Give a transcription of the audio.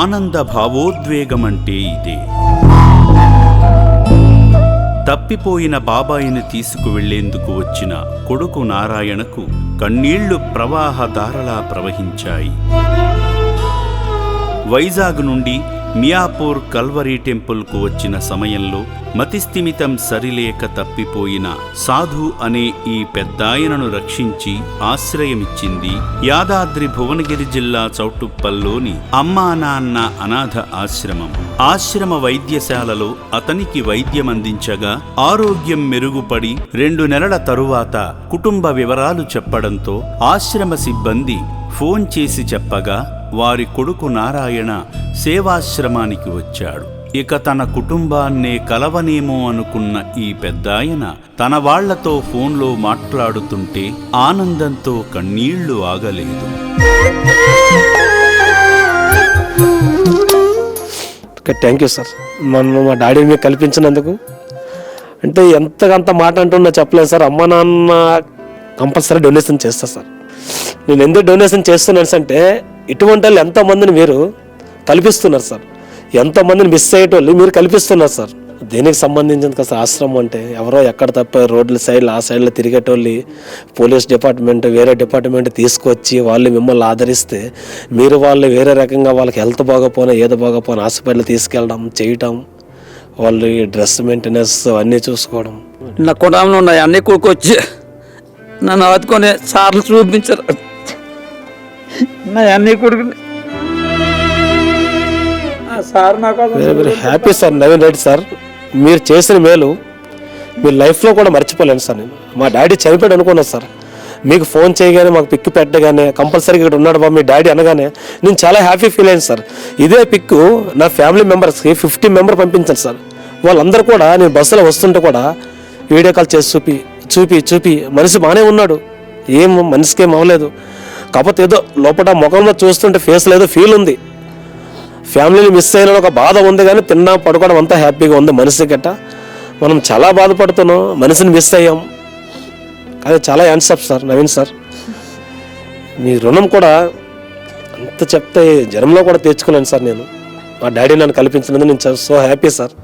ఆనంద భావోద్వేగమంటే ఇదే. తప్పిపోయిన బాబాయిని తీసుకువెళ్లేందుకు వచ్చిన కొడుకు నారాయణకు కన్నీళ్లు ప్రవాహధారలా ప్రవహించాయి. వైజాగ్ నుండి మియాపూర్ కల్వరీ టెంపుల్కు వచ్చిన సమయంలో మతిస్థిమితం సరిలేక తప్పిపోయిన సాధు అనే ఈ పెద్దాయనను రక్షించి ఆశ్రయమిచ్చింది యాదాద్రి భువనగిరి జిల్లా చౌటుప్పల్లోని అమ్మా నాన్న అనాథ ఆశ్రమం. ఆశ్రమ వైద్యశాలలో అతనికి వైద్యమందించగా ఆరోగ్యం మెరుగుపడి 2 నెలల తరువాత కుటుంబ వివరాలు చెప్పడంతో ఆశ్రమ సిబ్బంది ఫోన్ చేసి చెప్పగా వారి కొడుకు నారాయణ సేవాశ్రమానికి వచ్చాడు. ఇక తన కుటుంబాన్నే కలవనేమో అనుకున్న ఈ పెద్దాయన తన వాళ్లతో ఫోన్లో మాట్లాడుతుంటే ఆనందంతో కన్నీళ్లు ఆగలేదు. థ్యాంక్ యూ సార్, నన్ను మా డాడీ మీకు కల్పించినందుకు. అంటే ఎంతకంత మాట అంటున్నా చెప్పలేదు సార్. అమ్మ నాన్న కంపల్సరీ డొనేషన్ చేస్తా సార్. నేను ఎందుకు డొనేషన్ చేస్తున్నాను అంటే ఇటువంటి వాళ్ళు ఎంతోమందిని మీరు కల్పిస్తున్నారు సార్. ఎంతోమందిని మిస్ అయ్యేటోళ్ళు మీరు కల్పిస్తున్నారు సార్. దేనికి సంబంధించింది కదా సార్ ఆశ్రమం అంటే? ఎవరో ఎక్కడ తప్ప రోడ్ల సైడ్లో ఆ సైడ్లో తిరిగేటోళ్ళు పోలీస్ డిపార్ట్మెంట్ వేరే డిపార్ట్మెంట్ తీసుకొచ్చి వాళ్ళు మిమ్మల్ని ఆదరిస్తే మీరు వాళ్ళు వేరే రకంగా వాళ్ళకి హెల్త్ బాగోపోయినా ఏదో బాగోపోయినా హాస్పిటల్ తీసుకెళ్ళడం చేయటం, వాళ్ళు ఈ డ్రెస్ మెయింటెనెన్స్ అన్నీ చూసుకోవడం. నా కుటుంబంలో ఉన్నాయి అన్నీ కూకొచ్చి నన్ను ఆదుకొని సార్లు చూపించారు. నా అన్నీ కొడుకుని సార్ నాకు very very happy sir Naveen Reddy sir. మీరు చేసిన మేలు మీ లైఫ్లో కూడా మర్చిపోలేను సార్. నేను మా డాడీ చనిపోయాడు అనుకున్నాను సార్. మీకు ఫోన్ చేయగానే మాకు పిక్ పెట్టగానే కంపల్సరీగా ఇక్కడ ఉన్నాడు బాబు మీ డాడీ అనగానే నేను చాలా హ్యాపీ ఫీల్ అయ్యాను సార్. ఇదే పిక్ నా ఫ్యామిలీ మెంబర్స్కి 50 మెంబర్ పంపించాను సార్. వాళ్ళందరూ కూడా నేను బస్సులో వస్తుంటే కూడా వీడియో కాల్ చేసి చూపి మనిషి బాగానే ఉన్నాడు, ఏం మనిషికి ఏం అవ్వలేదు, కాకపోతే ఏదో లోపల ముఖంలో చూస్తుంటే ఫేస్లో ఏదో ఫీల్ ఉంది. ఫ్యామిలీని మిస్ అయిన ఒక బాధ ఉంది, కానీ తిన్నా పడుకోవడం అంతా హ్యాపీగా ఉంది. మనిషి గట్ట మనం చాలా బాధపడుతున్నాం, మనిషిని మిస్ అయ్యాం. కానీ చాలా హ్యాండ్సప్ సార్ నవీన్ సార్. మీ రుణం కూడా అంత చెప్తే జనంలో కూడా తెచ్చుకోలేను సార్. నేను మా డాడీ నన్ను కల్పించినందుకు నేను సో హ్యాపీ సార్.